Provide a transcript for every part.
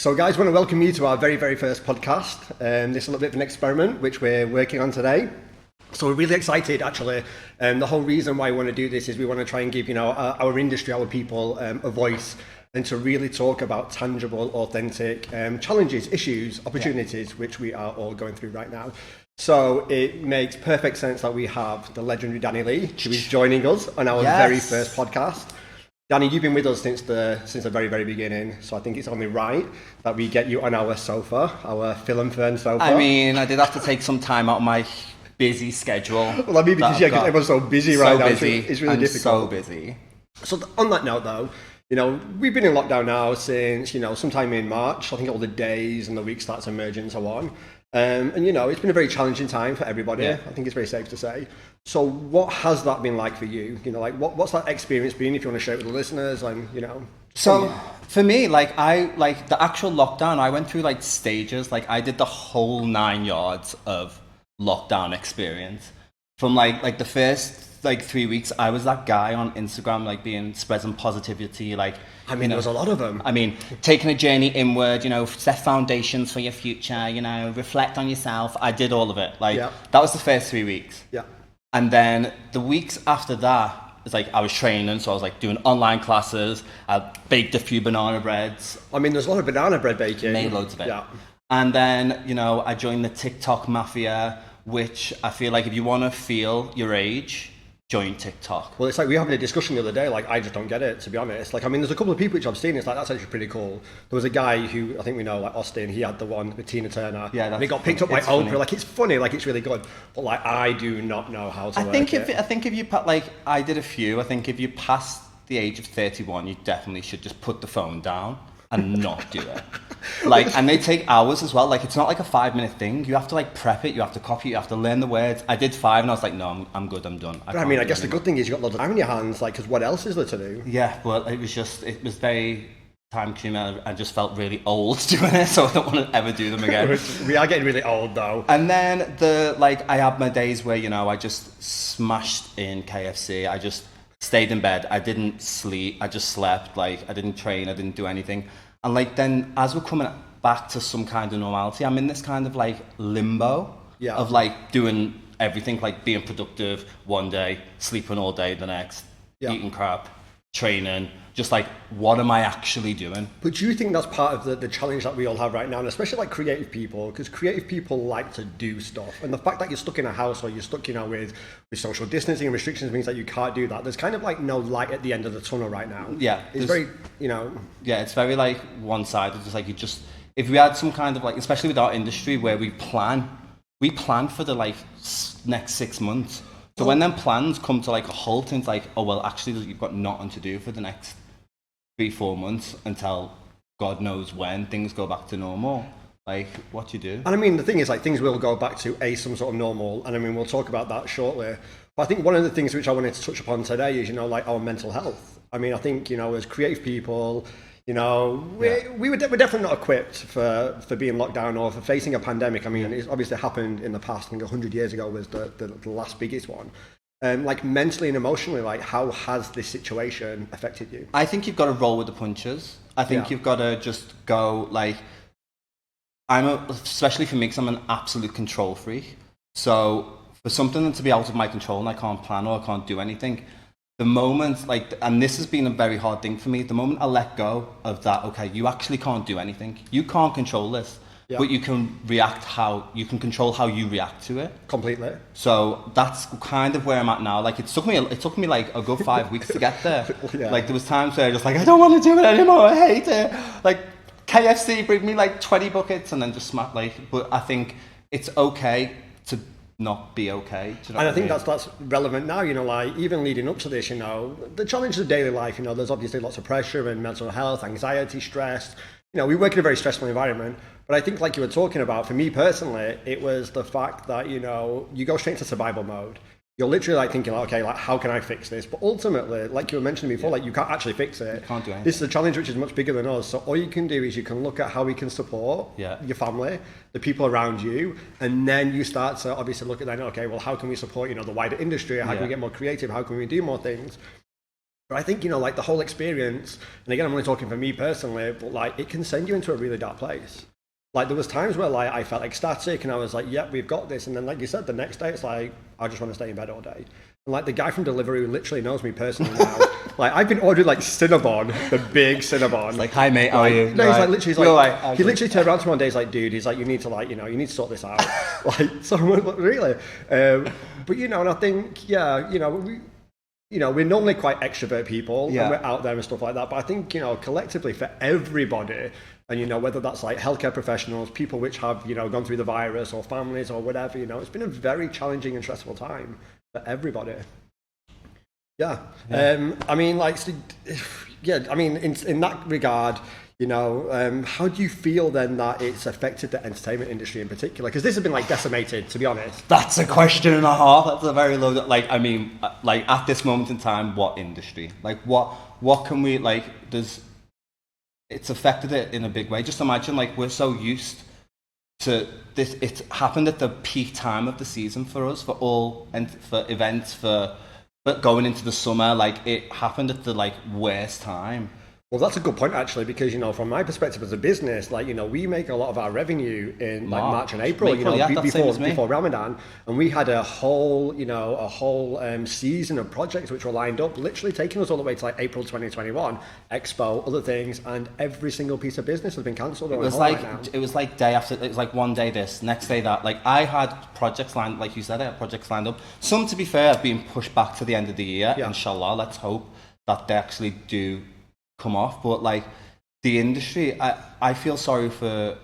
So guys, I want to welcome you to our very, very first podcast. This is a little bit of an experiment which we're working on today. So we're really excited actually. The whole reason why we want to do this is we want to try and give our industry, our people a voice and to really talk about tangible, authentic challenges, issues, opportunities which we are all going through right now. So it makes perfect sense that we have the legendary Danny Lee, who is joining us on our very first podcast. Danny, you've been with us since the very, very beginning, so I think it's only right that we get you on our sofa, our Phil and Fern sofa. I mean, I did have to take some time out of my busy schedule. Well, I mean, because everyone's so busy right now. Busy. It's really difficult. So busy. So on that note, though, we've been in lockdown now since sometime in March. I think all the days and the week starts emerging and so on. And it's been a very challenging time for everybody. Yeah. I think it's very safe to say. So what has that been like for you? What's that experience been, if you want to share it with the listeners? So for me, the actual lockdown, I went through stages. I did the whole 9 yards of lockdown experience. From the first 3 weeks, I was that guy on Instagram, spreading positivity, there was a lot of them. I mean, taking a journey inward, set foundations for your future, reflect on yourself. I did all of it. That was the first 3 weeks. Yeah. And then the weeks after that, it's I was training, so I was doing online classes. I baked a few banana breads. I mean, there's a lot of banana bread baking. Made loads of it. Yeah. And then, I joined the TikTok mafia, which I feel if you want to feel your age, join TikTok. Well, it's we were having a discussion the other day, I just don't get it, to be honest. There's a couple of people which I've seen, it's that's actually pretty cool. There was a guy who, I think we know, Austin, he had the one with Tina Turner. Yeah, and it got picked up by Oprah. It's funny, it's really good. But I do not know how to work it. I think if you, I did a few, I think if you pass the age of 31, you definitely should just put the phone down and not do it. And they take hours as well. It's not a 5-minute thing. You have to prep it, you have to copy it, you have to learn the words. I did 5 and I was no, I'm good, I'm done. I guess the good thing is you got loads of time in your hands, because what else is there to do? Yeah, but it was very time consuming. I just felt really old doing it, so I don't want to ever do them again. We are getting really old though. And then I had my days where, I just smashed in KFC. I just stayed in bed. I didn't sleep. I just slept. I didn't train. I didn't do anything. And then as we're coming back to some kind of normality, I'm in this kind of limbo of doing everything, being productive one day, sleeping all day the next, eating crap, training, just what am I actually doing? But do you think that's part of the challenge that we all have right now, and especially creative people, because creative people like to do stuff, and the fact that you're stuck in a house or you're stuck with social distancing and restrictions means that you can't do that. There's kind of no light at the end of the tunnel right now. Yeah. It's very, Yeah, it's very one-sided. Just if we had some kind of especially with our industry where we plan for the next 6 months. So when them plans come to a halt and it's oh well, actually you've got nothing to do for the next 3-4 months until God knows when things go back to normal. What do you do? And the thing is, things will go back to some sort of normal, and we'll talk about that shortly. But I think one of the things which I wanted to touch upon today is, our mental health. I think, as creative people, we're definitely not equipped for being locked down or for facing a pandemic. It's obviously happened in the past. I think 100 years ago was the last biggest one. Mentally and emotionally, how has this situation affected you? I think you've got to roll with the punches. I think you've got to just go especially for me, because I'm an absolute control freak. So for something to be out of my control and I can't plan or I can't do anything, the moment, and this has been a very hard thing for me, the moment I let go of that, okay, you actually can't do anything. You can't control this, but you can control how you react to it. Completely. So that's kind of where I'm at now. It took me a good 5 weeks to get there. There was times where I was I don't want to do it anymore. I hate it. KFC, bring me 20 buckets and then just smack but I think it's okay to not be okay. Do you know and I think that's relevant now, even leading up to this, the challenges of daily life, there's obviously lots of pressure and mental health, anxiety, stress. We work in a very stressful environment, but I think you were talking about, for me personally, it was the fact that, you go straight into survival mode. You're literally thinking, okay, how can I fix this? But ultimately, you were mentioning before, you can't actually fix it. You can't do anything. This is a challenge which is much bigger than us. So all you can do is you can look at how we can support your family, the people around you, and then you start to obviously look at okay, well, how can we support, the wider industry? How can we get more creative? How can we do more things? But I think, like the whole experience, and again, I'm only talking for me personally, but like it can send you into a really dark place. Like there was times where like I felt ecstatic and I was like, yep, we've got this. And then like you said, the next day it's like, I just want to stay in bed all day. And like the guy from delivery who literally knows me personally now, like I've been ordering like Cinnabon, the big Cinnabon. Like, hi mate, how are you? No, he's like literally, he's like, he okay. literally turned around to me one day, he's like, dude, he's like, you need to like, you need to sort this out. Like, so I'm like, really? But and I think, we're normally quite extrovert people and we're out there and stuff like that. But I think, collectively for everybody, and whether that's like healthcare professionals, people which have, gone through the virus or families or whatever, it's been a very challenging and stressful time for everybody. Yeah. I mean, like, I mean, in that regard, how do you feel then that it's affected the entertainment industry in particular? Because this has been like decimated, to be honest. That's a question and a half. That's a very low. Like, I mean, like at this moment in time, what industry? Like, what can we like? It's affected it in a big way. Just imagine, like, we're so used to this. It happened at the peak time of the season for us, for all and for events, but going into the summer, like it happened at the like worst time. Well, that's a good point actually, because from my perspective as a business, like we make a lot of our revenue in like March and April, before Ramadan, and we had a whole season of projects which were lined up, literally taking us all the way to like April 2021, Expo, other things, and every single piece of business has been cancelled. It was like day after. It was like one day this, next day that. Like I had projects lined, like you said, I had projects lined up. Some, to be fair, have been pushed back to the end of the year. Yeah. Inshallah, let's hope that they actually do come off. But like the industry, I feel sorry for,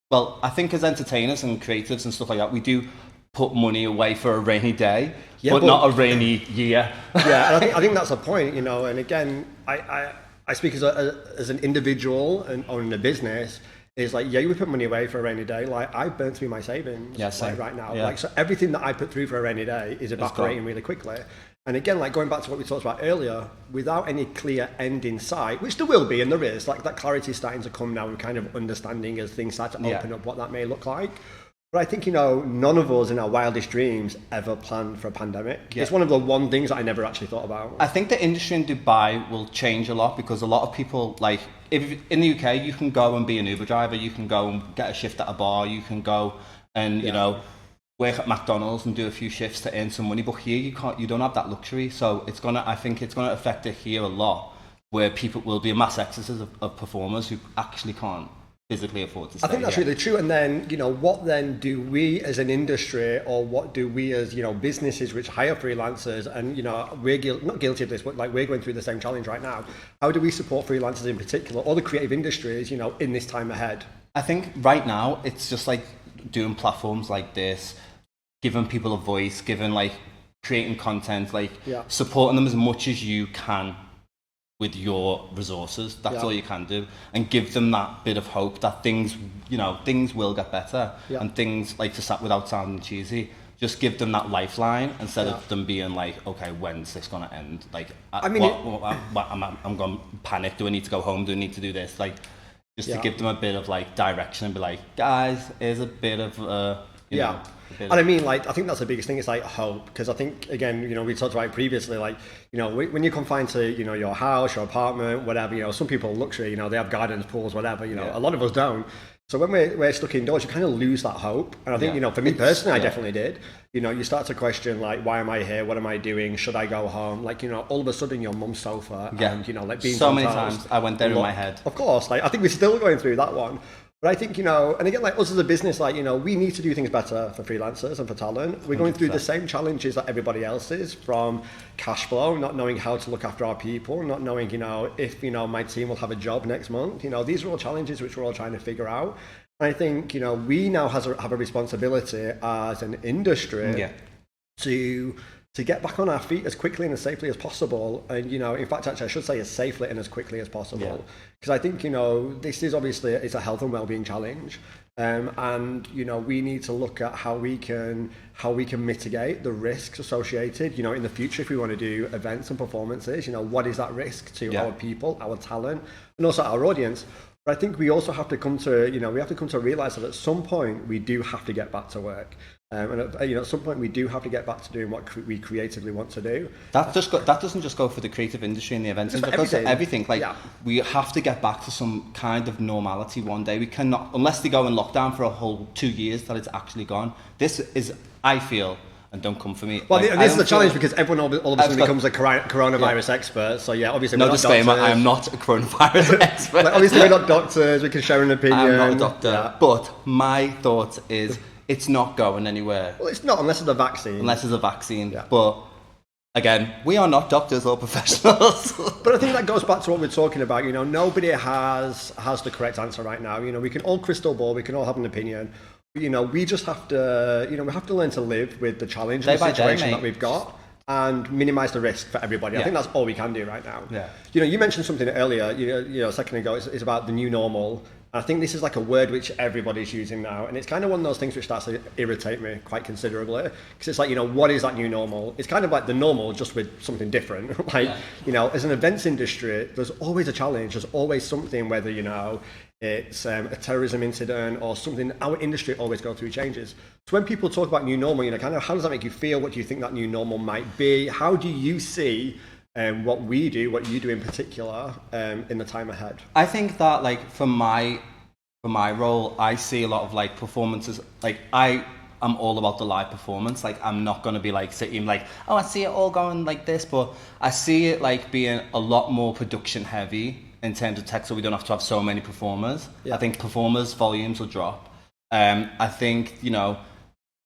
well, I think as entertainers and creatives and stuff like that, we do put money away for a rainy day, but not a rainy year. Yeah, and I think that's the point, and again, I speak as an individual and owning a business, is like, we put money away for a rainy day. Like I burnt through my savings like right now. Yeah. Like, so everything that I put through for a rainy day is evaporating really quickly. And again, like going back to what we talked about earlier, without any clear end in sight, which there will be, and there is, like that clarity is starting to come now and kind of understanding as things start to open up what that may look like. But I think, none of us in our wildest dreams ever planned for a pandemic. Yeah. It's one of the one things that I never actually thought about. I think the industry in Dubai will change a lot because a lot of people, like, if in the UK, you can go and be an Uber driver, you can go and get a shift at a bar, you can go and, work at McDonald's and do a few shifts to earn some money. But here you don't have that luxury. So I think it's gonna affect it here a lot, where people will be a mass exodus of performers who actually can't physically afford to stay. I think that's really true. And then, what then do we as an industry, or what do we as, businesses which hire freelancers, and, we're not guilty of this, but like we're going through the same challenge right now. How do we support freelancers in particular, or the creative industries, in this time ahead? I think right now it's just like doing platforms like this, giving people a voice, creating content, supporting them as much as you can with your resources. That's all you can do, and give them that bit of hope that things will get better, and things without sounding cheesy, just give them that lifeline instead of them being like, okay, when's this gonna end? Like, I'm gonna panic. Do I need to go home? Do I need to do this? Like, just to give them a bit of like direction and be like, guys, here's a bit of and I mean, like, I think that's the biggest thing. It's like hope, because I think, again, we talked about it previously, like, when you're confined to, your house, your apartment, whatever, some people luxury, they have gardens, pools, whatever, a lot of us don't. So when we're stuck indoors, you kind of lose that hope. And I think, for me personally, I definitely did. You start to question, like, why am I here? What am I doing? Should I go home? Like, all of a sudden your mum's sofa and, like being so many times I went there in my head. Of course, like, I think we're still going through that one. But I think, and again, like us as a business, like, we need to do things better for freelancers and for talent. We're going through the same challenges that everybody else is, from cash flow, not knowing how to look after our people, not knowing, if, my team will have a job next month. These are all challenges which we're all trying to figure out. And I think, we now have a responsibility as an industry to get back on our feet as quickly and as safely as possible. And, in fact, actually, I should say as safely and as quickly as possible. Because I think, this is obviously, it's a health and well-being challenge. And, we need to look at how we can mitigate the risks associated, in the future, if we want to do events and performances, what is that risk to our people, our talent, and also our audience. But I think we also have to come to, we have to come to realize that at some point we do have to get back to work. And at some point we do have to get back to doing what we creatively want to do. That doesn't just go for the creative industry and the events industry. It goes for everything. Like we have to get back to some kind of normality one day. We cannot, unless they go in lockdown for a whole 2 years, that it's actually gone. This is, I feel. And don't come for me. Well, this is the challenge because everyone all of a sudden becomes a coronavirus expert. So obviously we're not disclaimer, doctors. I am not a coronavirus expert. Obviously we're not doctors, we can share an opinion. I'm not a doctor. But my thought is it's not going anywhere. Well, it's not unless it's a vaccine. Unless there's a vaccine. Yeah. But again, we are not doctors or professionals. But I think that goes back to what we're talking about. Nobody has the correct answer right now. We can all crystal ball, we can all have an opinion. We just have to, we have to learn to live with the challenge and the situation that we've got and minimize the risk for everybody. I think that's all we can do right now. Yeah. You mentioned something earlier, a second ago, it's about the new normal. I think this is like a word which everybody's using now. And it's kind of one of those things which starts to irritate me quite considerably. Because it's like, what is that new normal? It's kind of like the normal, just with something different. As an events industry, there's always a challenge. There's always something, whether, it's a terrorism incident or something. Our industry always goes through changes. So when people talk about new normal, kind of how does that make you feel? What do you think that new normal might be? How do you see what we do, what you do in particular, in the time ahead? I think that for my role, I see a lot of performances. I am all about the live performance. I'm not going to be sitting oh, I see it all going like this, but I see it being a lot more production heavy in terms of tech, so we don't have to have so many performers. I think performers volumes will drop. I think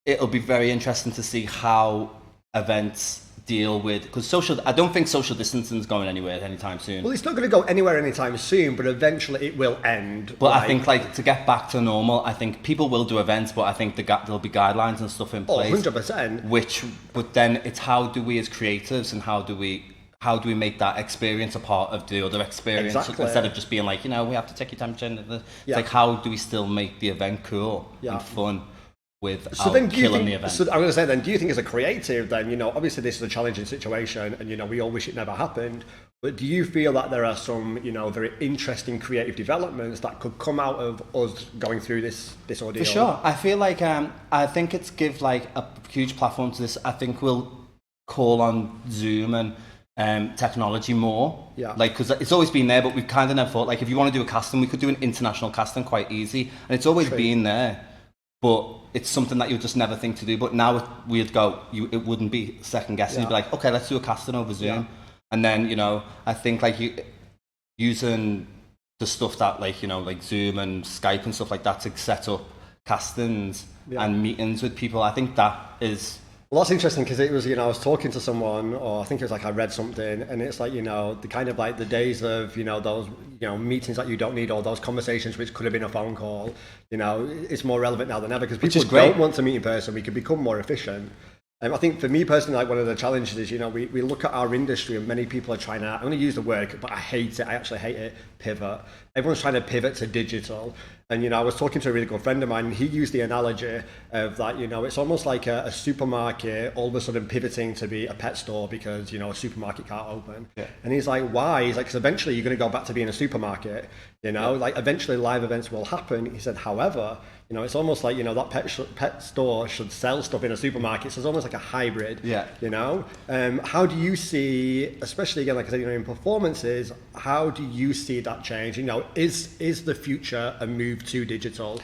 it'll be very interesting to see how events deal with, because I don't think social distancing is going anywhere anytime soon. Well, it's not going to go anywhere anytime soon, but eventually it will end. But I think to get back to normal, I think people will do events, but I think there'll be guidelines and stuff in place. 100%. But then it's how do we as creatives and how do we make that experience a part of the other experience instead of just being we have to take your temperature. It's how do we still make the event cool and fun without killing the event? So I'm going to say then, do you think as a creative then, obviously this is a challenging situation and we all wish it never happened, but do you feel that there are some, very interesting creative developments that could come out of us going through this ordeal? For sure. I feel I think it's give a huge platform to this. I think we'll call on Zoom and technology more, because it's always been there, but we've kind of never thought if you want to do a casting, we could do an international casting quite easy, and it's always been there, but it's something that you just never think to do. But now it wouldn't be second guessing. You'd be okay, let's do a casting over Zoom, and then I think using the stuff that Zoom and Skype and stuff like that to set up castings and meetings with people. I think that is. Well, that's interesting because it was, I was talking to someone, or I think it was I read something, and it's the kind of the days of, those, meetings that you don't need, or those conversations which could have been a phone call, it's more relevant now than ever because people don't want to meet in person. We can become more efficient. I think for me personally, one of the challenges is, we look at our industry and many people are trying to, I'm going to use the word, but I hate it. I actually hate it. Pivot. Everyone's trying to pivot to digital. And, I was talking to a really good friend of mine, and he used the analogy of that, it's almost like a supermarket all of a sudden pivoting to be a pet store because, a supermarket can't open. Yeah. And he's like, why? He's like, because eventually you're going to go back to being a supermarket, eventually live events will happen. He said, however, it's almost like, that pet store should sell stuff in a supermarket. So it's almost like a hybrid, how do you see, especially again, like I said, in performances, how do you see that change? Is the future a move to digital?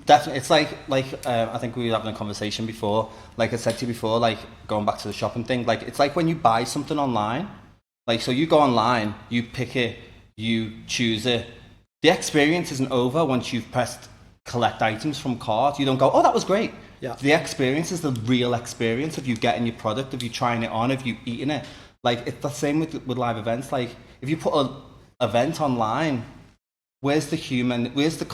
Definitely. It's I think we were having a conversation before, like I said to you before, going back to the shopping thing, it's like when you buy something online, so you go online, you pick it, you choose it. The experience isn't over once you've pressed collect items from cart. You don't go, oh, that was great. Yeah. The experience is the real experience of you getting your product, of you trying it on, of you eating it. It's the same with live events. If you put an event online, where's the human? Where's the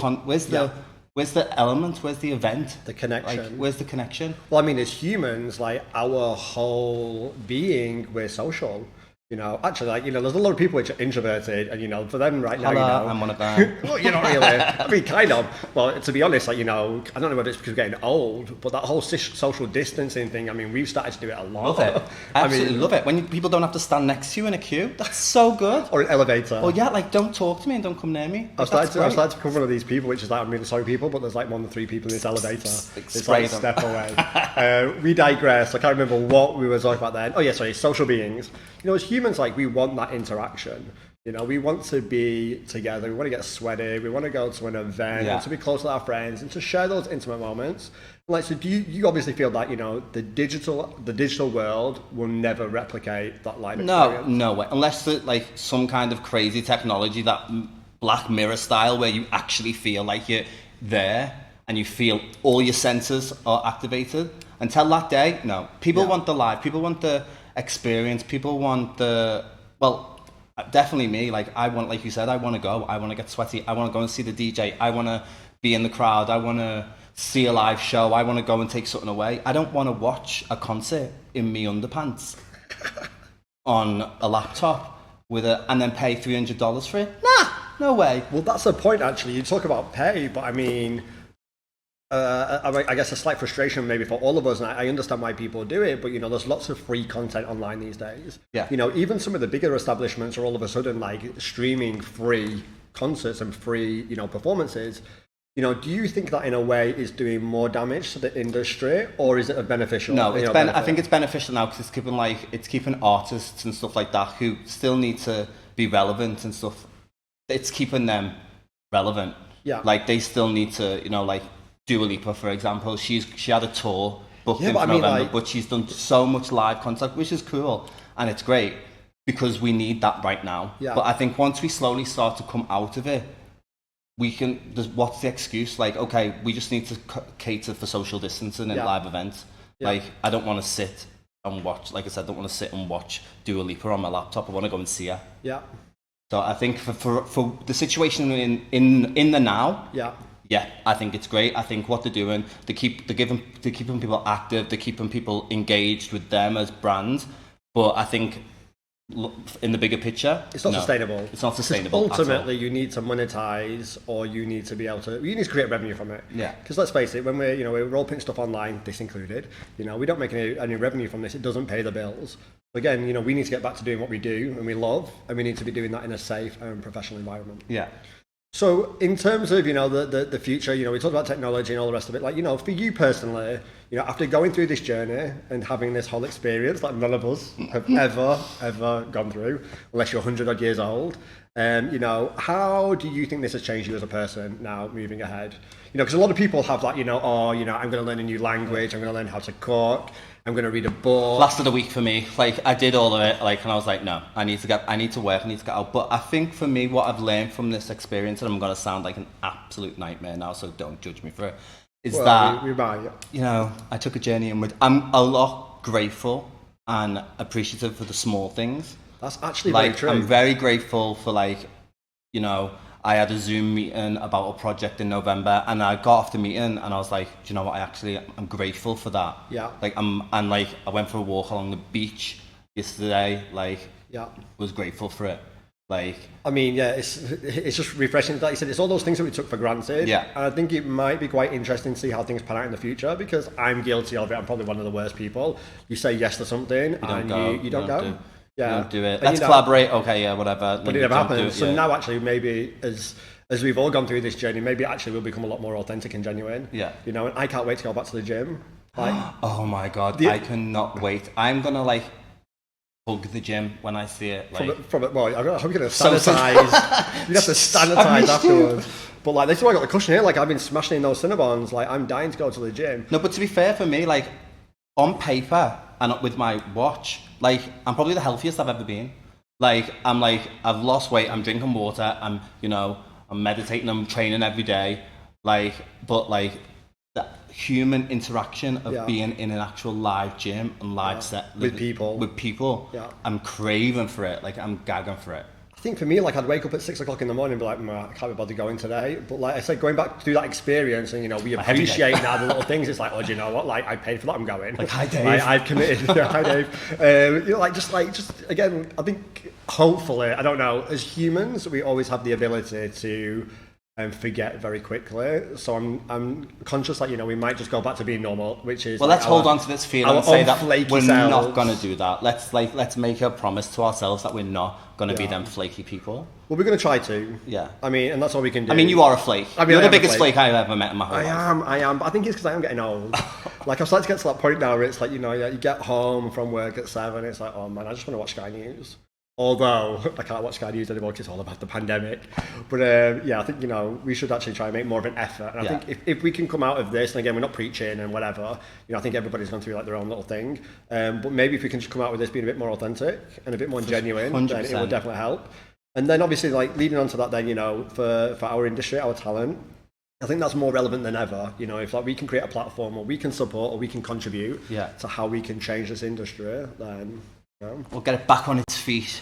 element? Where's the event? The connection. Where's the connection? Well, as humans, our whole being, we're social. You know, actually, like, you know, there's a lot of people which are introverted, and, you know, for them right now, Hello, you know, I'm one of them. well, you're not really. I mean, kind of. Well, to be honest, like, you know, I don't know whether it's because we're getting old, but that whole social distancing thing, I mean, we've started to do it a lot. Love it. I absolutely love it. When people don't have to stand next to you in a queue, that's so good. Or an elevator. Well, yeah, like, don't talk to me and don't come near me. I've started to become one of these people, which is like, I'm really sorry, people, but there's like more than 3 people in this elevator. It's like step away. We digress. I can't remember what we were talking about then. Oh yeah, sorry, social beings. You know, as humans, like, we want that interaction. You know, we want to be together. We want to get sweaty. We want to go to an event and to be close with our friends and to share those intimate moments. Like, so do you obviously feel that, you know, the digital world will never replicate that live experience? No way. Unless like some kind of crazy technology, that Black Mirror style, where you actually feel like you're there and you feel all your senses are activated. Until that day, no. People want the live. People want the experience. People want the, well, definitely me. Like, I want, like you said, I want to go. I want to get sweaty. I want to go and see the DJ. I want to be in the crowd. I want to see a live show. I want to go and take something away. I don't want to watch a concert in me underpants on a laptop and then pay $300 for it. Nah, no way. Well, that's the point, actually. You talk about pay, but I mean, I guess a slight frustration maybe for all of us, and I understand why people do it, but, you know, there's lots of free content online these days. Yeah. You know, even some of the bigger establishments are all of a sudden like streaming free concerts and free, you know, performances. You know, do you think that in a way is doing more damage to the industry, or is it a beneficial? No, I think it's beneficial now, because it's keeping artists and stuff like that who still need to be relevant and stuff. It's keeping them relevant. Yeah. Like, they still need to, you know, like Dua Lipa, for example. She had a tour booked in for November, but she's done so much live content, which is cool and it's great, because we need that right now. Yeah. But I think once we slowly start to come out of it, what's the excuse? Like, okay, we just need to cater for social distancing in live events. Yeah. Like, I don't want to sit and watch, like I said, I don't want to sit and watch Dua Lipa on my laptop. I want to go and see her. Yeah. So I think for the situation in the now, yeah, I think it's great. I think what they're doing, they're keeping people active, they're keeping people engaged with them as brands. But I think in the bigger picture, it's not sustainable. It's not sustainable. Ultimately, you need to monetize, or you need to be able to. You need to create revenue from it. Yeah. Because let's face it, when we're role playing stuff online, this included, you know, we don't make any revenue from this. It doesn't pay the bills. Again, you know, we need to get back to doing what we do and we love, and we need to be doing that in a safe and professional environment. Yeah. So in terms of, you know, the future, you know, we talked about technology and all the rest of it. Like, you know, for you personally, you know, after going through this journey and having this whole experience that none of us have ever gone through, unless you're 100 odd years old, you know, how do you think this has changed you as a person now moving ahead? You know, because a lot of people have that, you know, I'm going to learn a new language, I'm going to learn how to cook, I'm going to read a book. Lasted a week for me. Like, I did all of it, like, and I was like, no, I need to work, I need to get out. But I think for me, what I've learned from this experience, and I'm going to sound like an absolute nightmare now, so don't judge me for it, is we might. You know, I took a journey inward. I'm a lot grateful and appreciative for the small things. That's actually like, very true. I'm very grateful for, like, you know, I had a Zoom meeting about a project in November, and I got off the meeting and I was like, do you know what, I'm grateful for that. Yeah. Like, I went for a walk along the beach yesterday, like, was grateful for it. Like, I mean, yeah, it's just refreshing. Like you said, it's all those things that we took for granted. Yeah. And I think it might be quite interesting to see how things pan out in the future, because I'm guilty of it. I'm probably one of the worst people. You say yes to something and you don't go. Yeah, don't do it. Let's collaborate. Okay, yeah, whatever. But it never happens. So now, actually, maybe as we've all gone through this journey, maybe actually we'll become a lot more authentic and genuine. Yeah. You know, and I can't wait to go back to the gym. Like, oh my god, I cannot wait. I'm gonna like hug the gym when I see it. Like, well, I'm gonna sanitize. You have to sanitize afterwards. But like, this is why I got the cushion here. Like, I've been smashing in those Cinnabons. Like, I'm dying to go to the gym. No, but to be fair, for me, like, on paper and with my watch, like, I'm probably the healthiest I've ever been. Like, I've lost weight, I'm drinking water, I'm meditating, I'm training every day. Like, but like, the human interaction of being in an actual live gym and live set with people. I'm craving for it. Like, I'm gagging for it. I think for me, like I'd wake up at 6 o'clock in the morning and be like, I can't be bothered going today. But like I said, going back through that experience and, you know, we appreciate now the little things. It's like, oh, do you know what? Like I paid for that, I'm going. Like, hi Dave. I've committed. Yeah, hi Dave. You know, just again, I think hopefully, I don't know, as humans, we always have the ability to forget very quickly. So I'm conscious that, you know, we might just go back to being normal, which is... Well, let's hold on to this feeling and say that we're selves. not going to do that. Let's make a promise to ourselves that we're not going to be them flaky people. Well, we're going to try to. Yeah. I mean, and that's all we can do. I mean, you are a flake. I mean, You're the biggest flake I've ever met in my whole life. I am. But I think it's because I am getting old. Like, I've started to get to that point now where it's like, you know, you get home from work at 7, it's like, oh man, I just want to watch Sky News. Although I can't watch Sky News anymore because it's all about the pandemic. But yeah, I think, you know, we should actually try and make more of an effort. And I think if we can come out of this, and again, we're not preaching and whatever, you know, I think everybody's gone through like their own little thing. But maybe if we can just come out with this being a bit more authentic and a bit more genuine, 100%. Then it will definitely help. And then obviously, like leading on to that, then, you know, for our industry, our talent, I think that's more relevant than ever. You know, if like we can create a platform or we can support or we can contribute to how we can change this industry, then we'll get it back on its feet.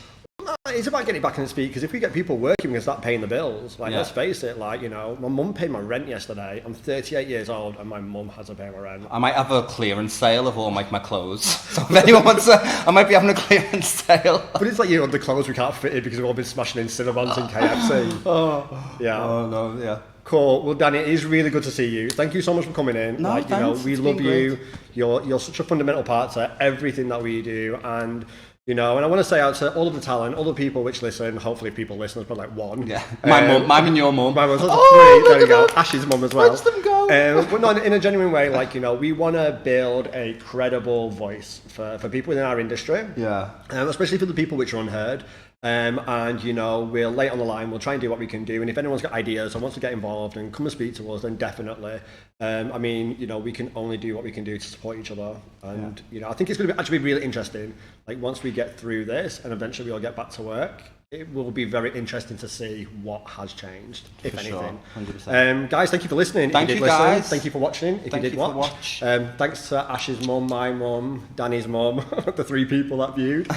It's about getting it back on its feet, because if we get people working, we can start paying the bills. Like, let's face it, like, you know, my mum paid my rent yesterday. I'm 38 years old and my mum has to pay my rent. I might have a clearance sale of all my clothes. So if anyone wants to, I might be having a clearance sale. But it's like, you know, the clothes we can't fit in because we've all been smashing in Cinnabons and KFC. Oh, no, yeah. Cool. Well, Danny, it is really good to see you. Thank you so much for coming in. No, like, thanks. You know, we love you. You're such a fundamental part to everything that we do. And you know, and I want to say out to all of the talent, all the people which listen, hopefully people listen, there's probably like one. Yeah. My mum, mine and your mum. My mum's three, there you go. Ash's mum as well. Watch them go. But no, in a genuine way, like, you know, we want to build a credible voice for people within our industry. Yeah. Especially for the people which are unheard. And, you know, we'll lay it on the line, we'll try and do what we can do. And if anyone's got ideas or wants to get involved and come and speak to us, then definitely. I mean, you know, we can only do what we can do to support each other. And, you know, I think it's going to actually be really interesting. Like, once we get through this and eventually we all get back to work, it will be very interesting to see what has changed, if anything. Sure, 100%. Guys, thank you for listening. Thank if you, did guys. listen. Thank you for watching. If you did watch. Thanks to Ash's mum, my mum, Danny's mum, the 3 people that viewed.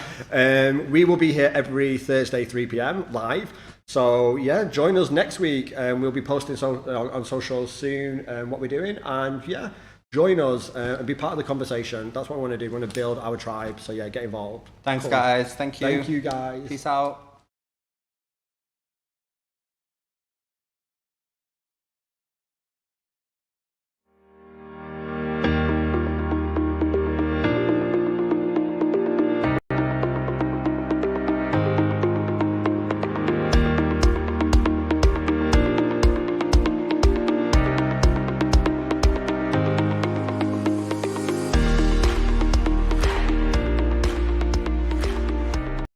We will be here every Thursday, 3 p.m. live. So yeah, join us next week. We'll be posting on socials soon what we're doing. And yeah, join us and be part of the conversation. That's what we want to do. We want to build our tribe. So yeah, get involved. Thanks, guys. Thank you. Thank you, guys. Peace out.